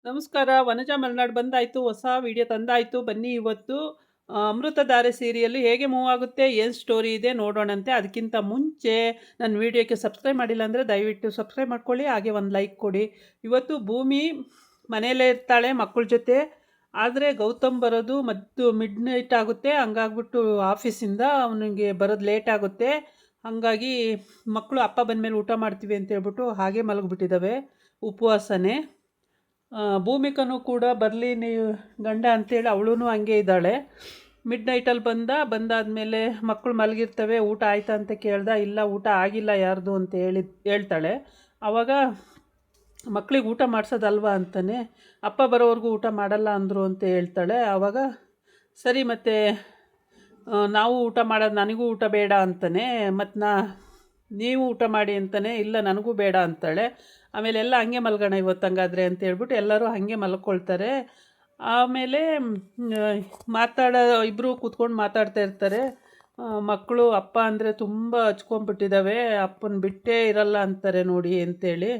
ನಮಸ್ಕಾರ. ವನಜಾ ಮಲ್ನಾಡ್ ಬಂದಾಯ್ತು. ಹೊಸ ವಿಡಿಯೋ ತಂದಾಯ್ತು. ಬನ್ನಿ ಇವತ್ತು ಅಮೃತಧಾರೆ ಸೀರಿಯಲ್ ಹೇಗೆ ಮೂವ್ ಆಗುತ್ತೆ, ಏನು ಸ್ಟೋರಿ ಇದೆ ನೋಡೋಣಂತೆ. ಅದಕ್ಕಿಂತ ಮುಂಚೆ ನನ್ನ ವಿಡಿಯೋಕ್ಕೆ ಸಬ್ಸ್ಕ್ರೈಬ್ ಮಾಡಿಲ್ಲ ಅಂದರೆ ದಯವಿಟ್ಟು ಸಬ್ಸ್ಕ್ರೈಬ್ ಮಾಡ್ಕೊಳ್ಳಿ, ಹಾಗೆ ಒಂದು ಲೈಕ್ ಕೊಡಿ. ಇವತ್ತು ಭೂಮಿ ಮನೆಯಲ್ಲೇ ಇರ್ತಾಳೆ ಮಕ್ಕಳ ಜೊತೆ. ಆದರೆ ಗೌತಮ್ ಬರೋದು ಮತ್ತು ಮಿಡ್ ನೈಟ್ ಆಗುತ್ತೆ. ಹಂಗಾಗ್ಬಿಟ್ಟು ಆಫೀಸಿಂದ ಅವನಿಗೆ ಬರೋದು ಲೇಟ್ ಆಗುತ್ತೆ. ಹಾಗಾಗಿ ಮಕ್ಕಳು ಅಪ್ಪ ಬಂದಮೇಲೆ ಊಟ ಮಾಡ್ತೀವಿ ಅಂತ ಹೇಳ್ಬಿಟ್ಟು ಹಾಗೆ ಮಲಗಿಬಿಟ್ಟಿದ್ದಾವೆ ಉಪವಾಸನೇ. ಭೂಮಿಕನೂ ಕೂಡ ಬರಲಿ ನೀವು ಗಂಡ ಅಂತೇಳಿ ಅವಳೂ ಹಂಗೆ ಇದ್ದಾಳೆ. ಮಿಡ್ ನೈಟಲ್ಲಿ ಬಂದಾದಮೇಲೆ ಮಕ್ಕಳು ಮಲಗಿರ್ತವೆ. ಊಟ ಆಯ್ತಾ ಅಂತ ಕೇಳ್ದೆ, ಇಲ್ಲ ಊಟ ಆಗಿಲ್ಲ ಯಾರ್ದು ಅಂತ ಹೇಳ್ತಾಳೆ. ಆವಾಗ ಮಕ್ಕಳಿಗೆ ಊಟ ಮಾಡಿಸೋದಲ್ವಾ ಅಂತಾನೆ, ಅಪ್ಪ ಬರೋವರೆಗೂ ಊಟ ಮಾಡಲ್ಲ ಅಂದರು ಅಂತ ಹೇಳ್ತಾಳೆ. ಆವಾಗ ಸರಿ ಮತ್ತೆ ನಾವು ಊಟ ಮಾಡೋದು, ನನಗೂ ಊಟ ಬೇಡ ಅಂತಾನೆ, ಮತ್ತು ನೀವು ಊಟ ಮಾಡಿ ಅಂತಾನೆ, ಇಲ್ಲ ನನಗೂ ಬೇಡ ಅಂತಾಳೆ. ಆಮೇಲೆ ಎಲ್ಲ ಹಂಗೆ ಮಲ್ಗೋಣ ಇವತ್ತು ಹಂಗಾದ್ರೆ ಅಂತ ಹೇಳ್ಬಿಟ್ಟು ಎಲ್ಲರೂ ಹಾಗೆ ಮಲ್ಕೊಳ್ತಾರೆ. ಆಮೇಲೆ ಇಬ್ಬರು ಕೂತ್ಕೊಂಡು ಮಾತಾಡ್ತಾ ಇರ್ತಾರೆ. ಮಕ್ಕಳು ಅಪ್ಪ ಅಂದರೆ ತುಂಬ ಹಚ್ಕೊಂಡ್ಬಿಟ್ಟಿದ್ದಾವೆ, ಅಪ್ಪನ ಬಿಟ್ಟೇ ಇರಲ್ಲ ಅಂತಾರೆ ನೋಡಿ ಅಂತೇಳಿ.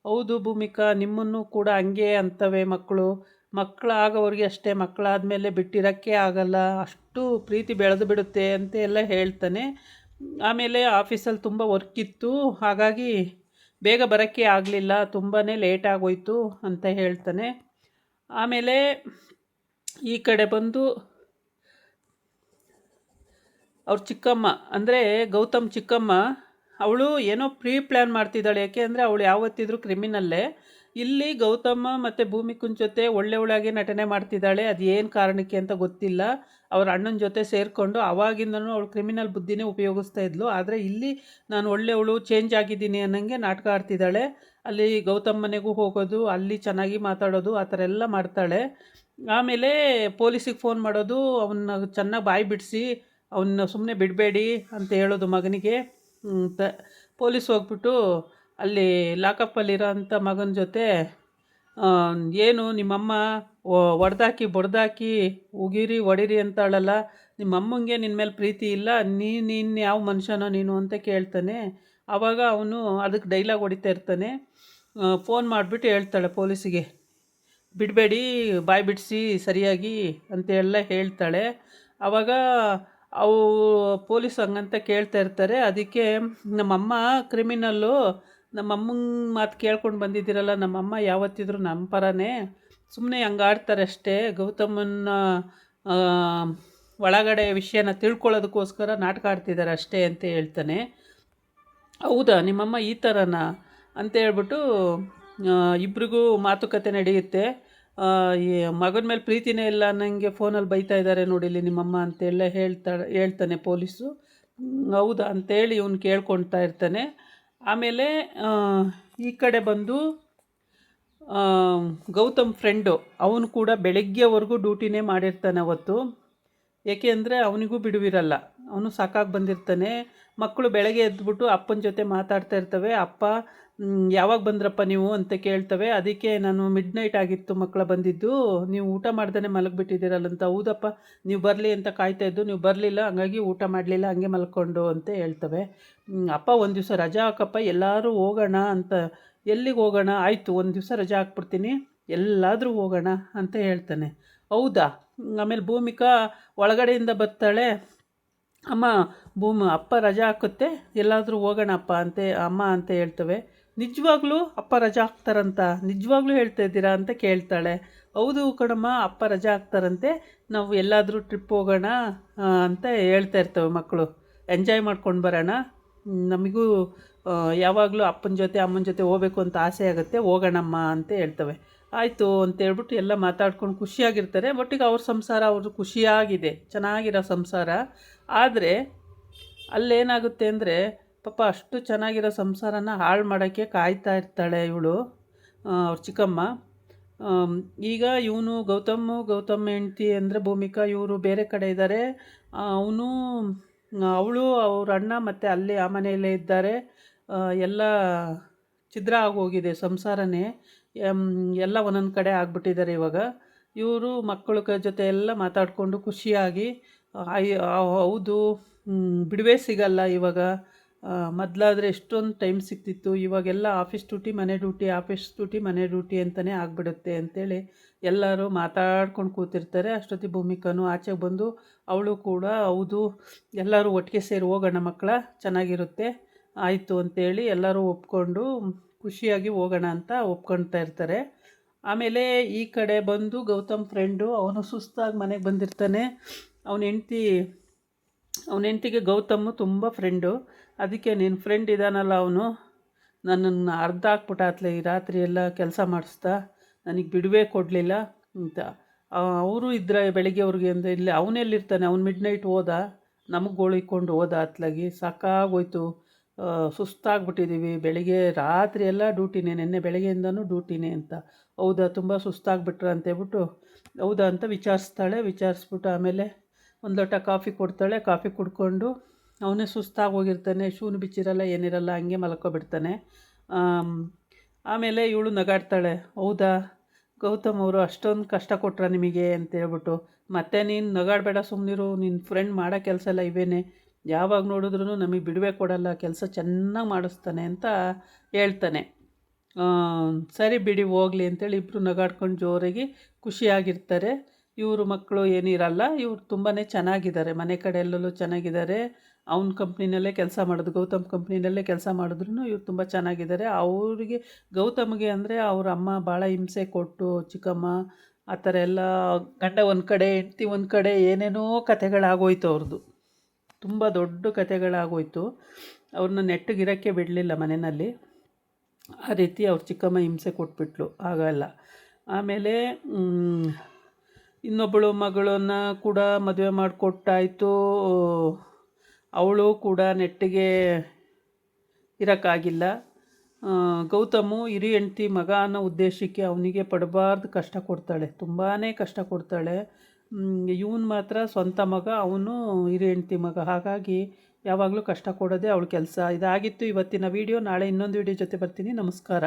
ಹೌದು ಭೂಮಿಕಾ, ನಿಮ್ಮನ್ನು ಕೂಡ ಹಂಗೆ ಅಂತವೆ ಮಕ್ಕಳು. ಮಕ್ಕಳಾಗೋವ್ರಿಗೆ ಅಷ್ಟೇ, ಮಕ್ಕಳಾದಮೇಲೆ ಬಿಟ್ಟಿರೋಕ್ಕೆ ಆಗಲ್ಲ, ಅಷ್ಟು ಪ್ರೀತಿ ಬೆಳೆದು ಬಿಡುತ್ತೆ ಅಂತ ಎಲ್ಲ ಹೇಳ್ತಾನೆ. ಆಮೇಲೆ ಆಫೀಸಲ್ಲಿ ತುಂಬ ವರ್ಕ್ ಇತ್ತು, ಹಾಗಾಗಿ ಬೇಗ ಬರೋಕ್ಕೆ ಆಗಲಿಲ್ಲ, ತುಂಬಾ ಲೇಟ್ ಆಗೋಯ್ತು ಅಂತ ಹೇಳ್ತಾನೆ. ಆಮೇಲೆ ಈ ಕಡೆ ಬಂದು ಅವ್ರ ಚಿಕ್ಕಮ್ಮ ಅಂದರೆ ಗೌತಮ್ ಚಿಕ್ಕಮ್ಮ, ಅವಳು ಏನೋ ಪ್ರೀ ಪ್ಲ್ಯಾನ್ ಮಾಡ್ತಿದ್ದಾಳೆ. ಯಾಕೆ ಅಂದರೆ ಅವಳು ಯಾವತ್ತಿದ್ರೂ ಕ್ರಿಮಿನಲ್ಲೇ. ಇಲ್ಲಿ ಗೌತಮ್ಮ ಮತ್ತು ಭೂಮಿಕನ ಜೊತೆ ಒಳ್ಳೆಯವಳಾಗಿ ನಟನೆ ಮಾಡ್ತಿದ್ದಾಳೆ. ಅದು ಏನು ಕಾರಣಕ್ಕೆ ಅಂತ ಗೊತ್ತಿಲ್ಲ. ಅವ್ರ ಅಣ್ಣನ ಜೊತೆ ಸೇರಿಕೊಂಡು ಅವಾಗಿಂದನೂ ಅವಳು ಕ್ರಿಮಿನಲ್ ಬುದ್ಧಿನೇ ಉಪಯೋಗಿಸ್ತಾ ಇದ್ಲು. ಆದರೆ ಇಲ್ಲಿ ನಾನು ಒಳ್ಳೆಯವಳು, ಚೇಂಜ್ ಆಗಿದ್ದೀನಿ ಅನ್ನೋಂಗೆ ನಾಟಕ ಆಡ್ತಿದ್ದಾಳೆ. ಅಲ್ಲಿ ಗೌತಮ್ ಮನೆಗೂ ಹೋಗೋದು, ಅಲ್ಲಿ ಚೆನ್ನಾಗಿ ಮಾತಾಡೋದು, ಆ ಥರ ಎಲ್ಲ ಮಾಡ್ತಾಳೆ. ಆಮೇಲೆ ಪೊಲೀಸಿಗೆ ಫೋನ್ ಮಾಡೋದು, ಅವನ್ನ ಚೆನ್ನಾಗಿ ಬಾಯಿ ಬಿಡಿಸಿ ಅವನ್ನ ಸುಮ್ಮನೆ ಬಿಡಬೇಡಿ ಅಂತ ಹೇಳೋದು ಮಗನಿಗೆ. ಪೊಲೀಸ್ ಹೋಗ್ಬಿಟ್ಟು ಅಲ್ಲಿ ಲಾಕಪ್ಪಲ್ಲಿರೋ ಅಂಥ ಮಗನ ಜೊತೆ, ಏನು ನಿಮ್ಮಮ್ಮ ಹೊಡೆದಾಕಿ ಬಡ್ದಾಕಿ ಉಗಿರಿ ಹೊಡೀರಿ ಅಂತಾಳಲ್ಲ, ನಿಮ್ಮಮ್ಮಂಗೆ ನಿನ್ನ ಮೇಲೆ ಪ್ರೀತಿ ಇಲ್ಲ, ನೀನು ಯಾವ ಮನುಷ್ಯನೋ ನೀನು ಅಂತ ಕೇಳ್ತಾನೆ. ಆವಾಗ ಅವನು ಅದಕ್ಕೆ ಡೈಲಾಗ್ ಹೊಡಿತಾ ಇರ್ತಾನೆ. ಫೋನ್ ಮಾಡಿಬಿಟ್ಟು ಹೇಳ್ತಾಳೆ ಪೊಲೀಸಿಗೆ, ಬಿಡಬೇಡಿ, ಬಾಯಿ ಬಿಡಿಸಿ ಸರಿಯಾಗಿ ಅಂತೆಲ್ಲ ಹೇಳ್ತಾಳೆ. ಆವಾಗ ಅವು ಪೊಲೀಸ್ ಹಂಗಂತ ಕೇಳ್ತಾ ಇರ್ತಾರೆ. ಅದಕ್ಕೆ ನಮ್ಮಮ್ಮ ಕ್ರಿಮಿನಲ್ಲು, ನಮ್ಮಮ್ಮನ ಮಾತು ಕೇಳ್ಕೊಂಡು ಬಂದಿದ್ದೀರಲ್ಲ, ನಮ್ಮಮ್ಮ ಯಾವತ್ತಿದ್ರೂ ನಮ್ಮ ಪರನೇ, ಸುಮ್ಮನೆ ಹಂಗೆ ಆಡ್ತಾರೆ ಅಷ್ಟೇ, ಗೌತಮನ ಒಳಗಡೆ ವಿಷಯನ ತಿಳ್ಕೊಳ್ಳೋದಕ್ಕೋಸ್ಕರ ನಾಟಕ ಆಡ್ತಿದ್ದಾರೆ ಅಷ್ಟೇ ಅಂತ ಹೇಳ್ತಾನೆ. ಹೌದಾ ನಿಮ್ಮಮ್ಮ ಈ ಥರನಾ ಅಂತ ಹೇಳ್ಬಿಟ್ಟು ಇಬ್ರಿಗೂ ಮಾತುಕತೆ ನಡೆಯುತ್ತೆ. ಈ ಮಗನ ಮೇಲೆ ಪ್ರೀತಿನೇ ಇಲ್ಲ ಅನ್ನಂಗೆ ಫೋನಲ್ಲಿ ಬೈತಾ ಇದ್ದಾರೆ ನೋಡಿಲ್ಲಿ ನಿಮ್ಮಮ್ಮ ಅಂತೆಲ್ಲ ಹೇಳ್ತಾನೆ ಪೊಲೀಸು. ಹೌದಾ ಅಂತೇಳಿ ಇವನು ಕೇಳ್ಕೊಳ್ತಾ ಇರ್ತಾನೆ. ಆಮೇಲೆ ಈ ಕಡೆ ಬಂದು ಗೌತಮ್ ಫ್ರೆಂಡು ಅವನು ಕೂಡ ಬೆಳಗ್ಗೆವರೆಗೂ ಡ್ಯೂಟಿನೇ ಮಾಡಿರ್ತಾನೆ ಅವತ್ತು. ಏಕೆ ಅಂದರೆ ಅವನಿಗೂ ಬಿಡುವಿರಲ್ಲ, ಅವನು ಸಾಕಾಗಿ ಬಂದಿರ್ತಾನೆ. ಮಕ್ಕಳು ಬೆಳಗ್ಗೆ ಎದ್ಬಿಟ್ಟು ಅಪ್ಪನ ಜೊತೆ ಮಾತಾಡ್ತಾ ಇರ್ತವೆ. ಅಪ್ಪ ಯಾವಾಗ ಬಂದ್ರಪ್ಪ ನೀವು ಅಂತ ಕೇಳ್ತವೆ. ಅದಕ್ಕೆ ನಾನು ಮಿಡ್ ನೈಟ್ ಆಗಿತ್ತು ಮಕ್ಕಳ ಬಂದಿದ್ದು, ನೀವು ಊಟ ಮಾಡ್ದೇ ಮಲಗಿಬಿಟ್ಟಿದ್ದೀರಲ್ಲಂತ. ಹೌದಪ್ಪ, ನೀವು ಬರಲಿ ಅಂತ ಕಾಯ್ತಾಯಿದ್ದು, ನೀವು ಬರಲಿಲ್ಲ, ಹಂಗಾಗಿ ಊಟ ಮಾಡಲಿಲ್ಲ, ಹಂಗೆ ಮಲ್ಕೊಂಡು ಅಂತ ಹೇಳ್ತವೆ. ಅಪ್ಪ ಒಂದು ದಿವಸ ರಜಾ ಹಾಕಪ್ಪ, ಎಲ್ಲರೂ ಹೋಗೋಣ ಅಂತ. ಎಲ್ಲಿಗೆ ಹೋಗೋಣ, ಆಯಿತು ಒಂದು ದಿವಸ ರಜಾ ಹಾಕ್ಬಿಡ್ತೀನಿ, ಎಲ್ಲಾದರೂ ಹೋಗೋಣ ಅಂತ ಹೇಳ್ತಾನೆ. ಹೌದಾ. ಆಮೇಲೆ ಭೂಮಿಕಾ ಒಳಗಡೆಯಿಂದ ಬರ್ತಾಳೆ. ಅಮ್ಮ, ಅಪ್ಪ ರಜಾ ಹಾಕುತ್ತೆ, ಎಲ್ಲಾದರೂ ಹೋಗೋಣ ಅಪ್ಪ ಅಮ್ಮ ಅಂತ ಹೇಳ್ತವೆ. ನಿಜವಾಗ್ಲೂ ಅಪ್ಪ ರಜಾ ಹಾಕ್ತಾರಂತ, ನಿಜವಾಗ್ಲೂ ಹೇಳ್ತಾ ಇದ್ದೀರಾ ಅಂತ ಕೇಳ್ತಾಳೆ. ಹೌದು ಕಣಮ್ಮ, ಅಪ್ಪ ರಜಾ ಹಾಕ್ತಾರಂತೆ, ನಾವು ಎಲ್ಲಾದರೂ ಟ್ರಿಪ್ ಹೋಗೋಣ ಅಂತ ಹೇಳ್ತಾ ಇರ್ತವೆ ಮಕ್ಕಳು. ಎಂಜಾಯ್ ಮಾಡ್ಕೊಂಡು ಬರೋಣ, ನಮಗೂ ಯಾವಾಗಲೂ ಅಪ್ಪನ ಜೊತೆ ಅಮ್ಮನ ಜೊತೆ ಹೋಗ್ಬೇಕು ಅಂತ ಆಸೆ ಆಗುತ್ತೆ, ಹೋಗೋಣಮ್ಮ ಅಂತ ಹೇಳ್ತವೆ. ಆಯಿತು ಅಂತೇಳ್ಬಿಟ್ಟು ಎಲ್ಲ ಮಾತಾಡ್ಕೊಂಡು ಖುಷಿಯಾಗಿರ್ತಾರೆ. ಒಟ್ಟಿಗೆ ಅವ್ರ ಸಂಸಾರ ಅವರು ಖುಷಿಯಾಗಿದೆ, ಚೆನ್ನಾಗಿರೋ ಸಂಸಾರ. ಆದರೆ ಅಲ್ಲೇನಾಗುತ್ತೆ ಅಂದರೆ ಪಾಪ ಅಷ್ಟು ಚೆನ್ನಾಗಿರೋ ಸಂಸಾರನ ಹಾಳು ಮಾಡೋಕ್ಕೆ ಕಾಯ್ತಾ ಇರ್ತಾಳೆ ಇವಳು, ಅವ್ರ ಚಿಕ್ಕಮ್ಮ. ಈಗ ಇವನು ಗೌತಮ್ ಹೆಂಡ್ತಿ ಅಂದರೆ ಭೂಮಿಕಾ, ಇವರು ಬೇರೆ ಕಡೆ ಇದ್ದಾರೆ. ಅವಳು ಅವ್ರ ಅಣ್ಣ ಮತ್ತು ಅಲ್ಲೇ ಆ ಮನೆಯಲ್ಲೇ ಇದ್ದಾರೆ. ಎಲ್ಲ ಛಿದ್ರ ಆಗೋಗಿದೆ ಸಂಸಾರನೇ, ಎಲ್ಲ ಒಂದೊಂದು ಕಡೆ ಆಗ್ಬಿಟ್ಟಿದ್ದಾರೆ ಇವಾಗ. ಇವರು ಮಕ್ಕಳ ಜೊತೆ ಎಲ್ಲ ಮಾತಾಡಿಕೊಂಡು ಖುಷಿಯಾಗಿ, ಹೌದು ಬಿಡುವೇ ಸಿಗಲ್ಲ ಇವಾಗ, ಮೊದಲಾದರೆ ಎಷ್ಟೊಂದು ಟೈಮ್ ಸಿಗ್ತಿತ್ತು, ಇವಾಗೆಲ್ಲ ಆಫೀಸ್ ಡ್ಯೂಟಿ ಮನೆ ಡ್ಯೂಟಿ, ಆಫೀಸ್ ಡ್ಯೂಟಿ ಮನೆ ಡ್ಯೂಟಿ ಅಂತಲೇ ಆಗಿಬಿಡುತ್ತೆ ಅಂಥೇಳಿ ಎಲ್ಲರೂ ಮಾತಾಡ್ಕೊಂಡು ಕೂತಿರ್ತಾರೆ. ಅಷ್ಟೊತ್ತಿಗೆ ಭೂಮಿಕಾನು ಆಚೆಗೆ ಬಂದು ಅವಳು ಕೂಡ ಹೌದು ಎಲ್ಲರೂ ಒಟ್ಟಿಗೆ ಸೇರಿ ಹೋಗೋಣ ಮಕ್ಕಳ, ಚೆನ್ನಾಗಿರುತ್ತೆ ಆಯಿತು ಅಂತೇಳಿ ಎಲ್ಲರೂ ಒಪ್ಕೊಂಡು ಖುಷಿಯಾಗಿ ಹೋಗೋಣ ಅಂತ ಒಪ್ಕೊಳ್ತಾ ಇರ್ತಾರೆ. ಆಮೇಲೆ ಈ ಕಡೆ ಬಂದು ಗೌತಮ್ ಫ್ರೆಂಡು ಅವನು ಸುಸ್ತಾಗಿ ಮನೆಗೆ ಬಂದಿರ್ತಾನೆ. ಅವನ ಹೆಂಡ್ತಿಗೆ ಗೌತಮ್ ತುಂಬ ಫ್ರೆಂಡು. ಅದಕ್ಕೆ ನಿನ್ನ ಫ್ರೆಂಡ್ ಇದ್ದಾನಲ್ಲ ಅವನು ನನ್ನನ್ನು ಅರ್ಧ ಹಾಕ್ಬಿಟ್ಟಾತ್ಲೆ ಈ ರಾತ್ರಿ ಎಲ್ಲ ಕೆಲಸ ಮಾಡಿಸ್ತಾ, ನನಗೆ ಬಿಡುವೇ ಕೊಡಲಿಲ್ಲ ಅಂತ. ಅವರು ಇದ್ರೆ ಬೆಳಿಗ್ಗೆವ್ರಿಗೆ ಅಂದರೆ ಇಲ್ಲಿ ಅವನೆಲ್ಲಿರ್ತಾನೆ, ಅವ್ನು ಮಿಡ್ ನೈಟ್ ಹೋದ, ನಮಗೆ ಗೋಳಿಕೊಂಡು ಹೋದ ಅತ್ಲಾಗಿ. ಸಾಕಾಗೋಯ್ತು, ಸುಸ್ತಾಗ್ಬಿಟ್ಟಿದ್ದೀವಿ, ಬೆಳಿಗ್ಗೆ ರಾತ್ರಿ ಎಲ್ಲ ಡ್ಯೂಟಿನೇ, ನೆನ್ನೆ ಬೆಳಗ್ಗೆಯಿಂದನೂ ಡ್ಯೂಟಿನೇ ಅಂತ. ಹೌದಾ, ತುಂಬ ಸುಸ್ತಾಗ್ಬಿಟ್ರ ಅಂತೇಳ್ಬಿಟ್ಟು ಹೌದಾ ಅಂತ ವಿಚಾರಿಸ್ತಾಳೆ. ವಿಚಾರಿಸ್ಬಿಟ್ಟು ಆಮೇಲೆ ಒಂದು ಲೋಟ ಕಾಫಿ ಕೊಡ್ತಾಳೆ. ಕಾಫಿ ಕುಡ್ಕೊಂಡು ಅವನೇ ಸುಸ್ತಾಗಿ ಹೋಗಿರ್ತಾನೆ, ಶೂನು ಬಿಚ್ಚಿರಲ್ಲ ಏನಿರಲ್ಲ, ಹಂಗೆ ಮಲ್ಕೊಬಿಡ್ತಾನೆ. ಆಮೇಲೆ ಇವಳು ನಗಾಡ್ತಾಳೆ, ಹೌದಾ ಗೌತಮ್ ಅವರು ಅಷ್ಟೊಂದು ಕಷ್ಟ ಕೊಟ್ರ ನಿಮಗೆ ಅಂತೇಳ್ಬಿಟ್ಟು. ಮತ್ತೆ ನೀನು ನಗಾಡಬೇಡ, ಸುಮ್ಮನಿರು, ನಿನ್ನ ಫ್ರೆಂಡ್ ಮಾಡೋ ಕೆಲಸ ಎಲ್ಲ ಇವೇನೆ, ಯಾವಾಗ ನೋಡಿದ್ರೂ ನಮಗೆ ಬಿಡುವೆ ಕೊಡಲ್ಲ, ಕೆಲಸ ಚೆನ್ನಾಗಿ ಮಾಡಿಸ್ತಾನೆ ಅಂತ ಹೇಳ್ತಾನೆ. ಸರಿ ಬಿಡಿ ಹೋಗಲಿ ಅಂತೇಳಿ ಇಬ್ಬರು ನಗಾಡ್ಕೊಂಡು ಜೋರಾಗಿ ಖುಷಿಯಾಗಿರ್ತಾರೆ. ಇವರು ಮಕ್ಕಳು ಏನಿರಲ್ಲ, ಇವ್ರು ತುಂಬಾ ಚೆನ್ನಾಗಿದ್ದಾರೆ, ಮನೆ ಕಡೆ ಎಲ್ಲೆಲ್ಲೂ ಚೆನ್ನಾಗಿದ್ದಾರೆ. ಅವ್ನ ಕಂಪ್ನಿನಲ್ಲೇ ಕೆಲಸ ಮಾಡೋದು, ಗೌತಮ್ ಕಂಪ್ನಿನಲ್ಲೇ ಕೆಲಸ ಮಾಡಿದ್ರು ಇವ್ರು ತುಂಬ ಚೆನ್ನಾಗಿದ್ದಾರೆ. ಅವರಿಗೆ ಗೌತಮ್ಗೆ ಅಂದರೆ ಅವ್ರ ಅಮ್ಮ ಭಾಳ ಹಿಂಸೆ ಕೊಟ್ಟು, ಚಿಕ್ಕಮ್ಮ ಆ ಥರ ಎಲ್ಲ, ಗಂಡ ಒಂದು ಕಡೆ ಹೆಂಡ್ತಿ ಒಂದು ಕಡೆ, ಏನೇನೋ ಕಥೆಗಳಾಗೋಯ್ತು ಅವ್ರದ್ದು, ತುಂಬ ದೊಡ್ಡ ಕಥೆಗಳಾಗೋಯ್ತು. ಅವ್ರನ್ನ ನೆಟ್ಟಗಿರೋಕ್ಕೆ ಬಿಡಲಿಲ್ಲ ಮನೆಯಲ್ಲಿ. ಆ ರೀತಿ ಅವ್ರ ಚಿಕ್ಕಮ್ಮ ಹಿಂಸೆ ಕೊಟ್ಬಿಟ್ಲು ಆಗೆಲ್ಲ. ಆಮೇಲೆ ಇನ್ನೊಬ್ಬಳು ಮಗಳನ್ನು ಕೂಡ ಮದುವೆ ಮಾಡಿಕೊಟ್ಟಾಯಿತು. ಅವಳು ಕೂಡ ನೆಟ್ಟಿಗೆ ಇರೋಕ್ಕಾಗಿಲ್ಲ. ಗೌತಮು ಹಿರಿ ಹೆಂಡ್ತಿ ಮಗ ಅನ್ನೋ ಉದ್ದೇಶಕ್ಕೆ ಅವನಿಗೆ ಪಡಬಾರ್ದು ಕಷ್ಟ ಕೊಡ್ತಾಳೆ, ತುಂಬಾ ಕಷ್ಟ ಕೊಡ್ತಾಳೆ. ಇವನು ಮಾತ್ರ ಸ್ವಂತ ಮಗ, ಅವನು ಹಿರಿ ಹೆಂಡ್ತಿ ಮಗ, ಹಾಗಾಗಿ ಯಾವಾಗಲೂ ಕಷ್ಟ ಕೊಡೋದೇ ಅವಳ ಕೆಲಸ. ಇದಾಗಿತ್ತು ಇವತ್ತಿನ ವೀಡಿಯೋ. ನಾಳೆ ಇನ್ನೊಂದು ವೀಡಿಯೋ ಜೊತೆ ಬರ್ತೀನಿ. ನಮಸ್ಕಾರ.